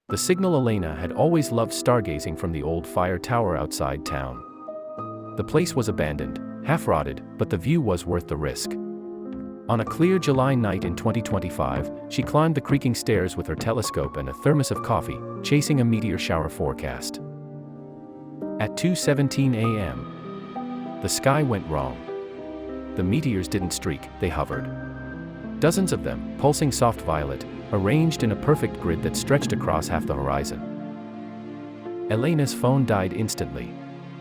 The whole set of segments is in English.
The signal. Elena had always loved stargazing from the old fire tower outside town. The place was abandoned, half-rotted, but the view was worth the risk. On a clear July night in 2025, she climbed the creaking stairs with her telescope and a thermos of coffee, chasing a meteor shower forecast. At 2:17 a.m., the sky went wrong. The meteors didn't streak, they hovered. Dozens of them, pulsing soft violet, arranged in a perfect grid that stretched across half the horizon. Elena's phone died instantly.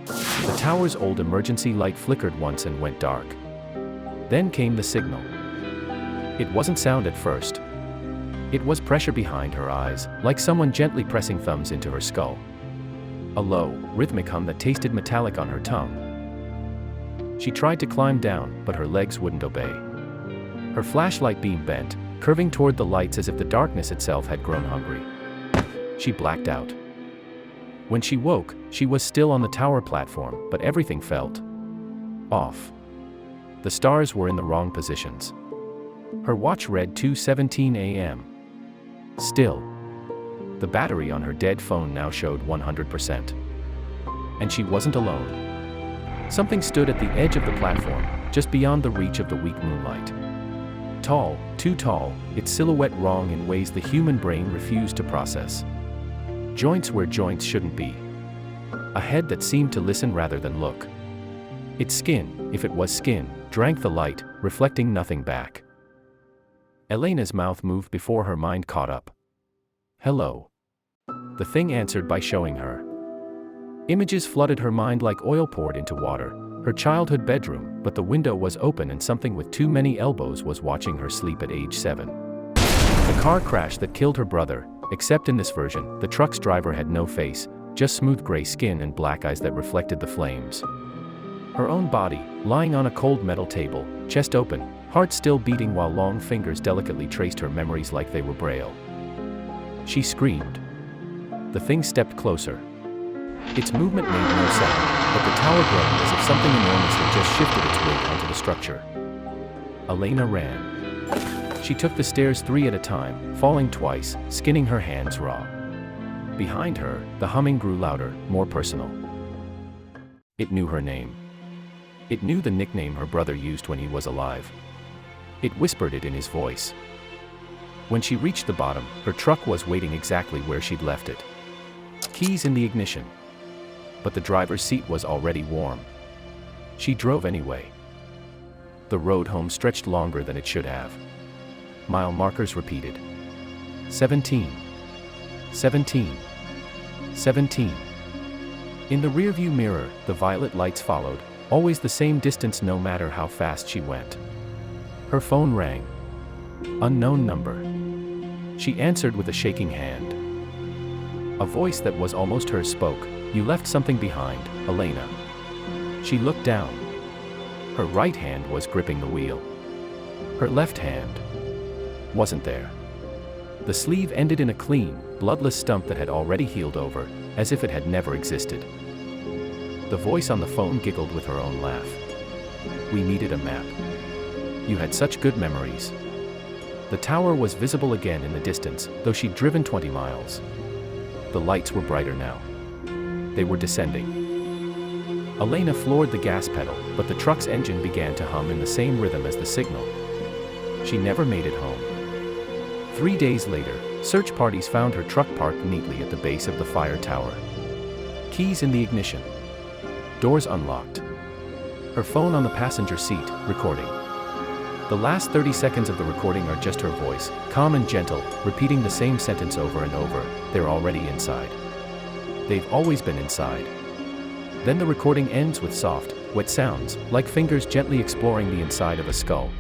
The tower's old emergency light flickered once and went dark. Then came the signal. It wasn't sound at first. It was pressure behind her eyes, like someone gently pressing thumbs into her skull. A low, rhythmic hum that tasted metallic on her tongue. She tried to climb down, but her legs wouldn't obey. Her flashlight beam bent, curving toward the lights as if the darkness itself had grown hungry. She blacked out. When she woke, she was still on the tower platform, but everything felt off. The stars were in the wrong positions. Her watch read 2:17 a.m. Still. The battery on her dead phone now showed 100%. And she wasn't alone. Something stood at the edge of the platform, just beyond the reach of the weak moonlight. Tall, too tall, its silhouette wrong in ways the human brain refused to process. Joints where joints shouldn't be. A head that seemed to listen rather than look. Its skin, if it was skin, drank the light, reflecting nothing back. Elena's mouth moved before her mind caught up. Hello. The thing answered by showing her. Images flooded her mind like oil poured into water, her childhood bedroom, but the window was open and something with too many elbows was watching her sleep at age 7. The car crash that killed her brother, except in this version, the truck's driver had no face, just smooth gray skin and black eyes that reflected the flames. Her own body, lying on a cold metal table, chest open, heart still beating while long fingers delicately traced her memories like they were braille. She screamed. The thing stepped closer. Its movement made no sound, but the tower groaned as if something enormous had just shifted its weight onto the structure. Elena ran. She took the stairs 3 at a time, falling twice, skinning her hands raw. Behind her, the humming grew louder, more personal. It knew her name. It knew the nickname her brother used when he was alive. It whispered it in his voice. When she reached the bottom, her truck was waiting exactly where she'd left it. Keys in the ignition. But the driver's seat was already warm. She drove anyway. The road home stretched longer than it should have. Mile markers repeated. 17. 17. 17. In the rearview mirror, the violet lights followed, always the same distance no matter how fast she went. Her phone rang. Unknown number. She answered with a shaking hand. A voice that was almost hers spoke. You left something behind, Elena. She looked down. Her right hand was gripping the wheel. Her left hand wasn't there. The sleeve ended in a clean, bloodless stump that had already healed over, as if it had never existed. The voice on the phone giggled with her own laugh. We needed a map. You had such good memories. The tower was visible again in the distance, though she'd driven 20 miles. The lights were brighter now. They were descending. Elena floored the gas pedal, but the truck's engine began to hum in the same rhythm as the signal. She never made it home. 3 days later, search parties found her truck parked neatly at the base of the fire tower. Keys in the ignition. Doors unlocked. Her phone on the passenger seat, recording. The last 30 seconds of the recording are just her voice, calm and gentle, repeating the same sentence over and over. They're already inside. They've always been inside. Then the recording ends with soft, wet sounds, like fingers gently exploring the inside of a skull.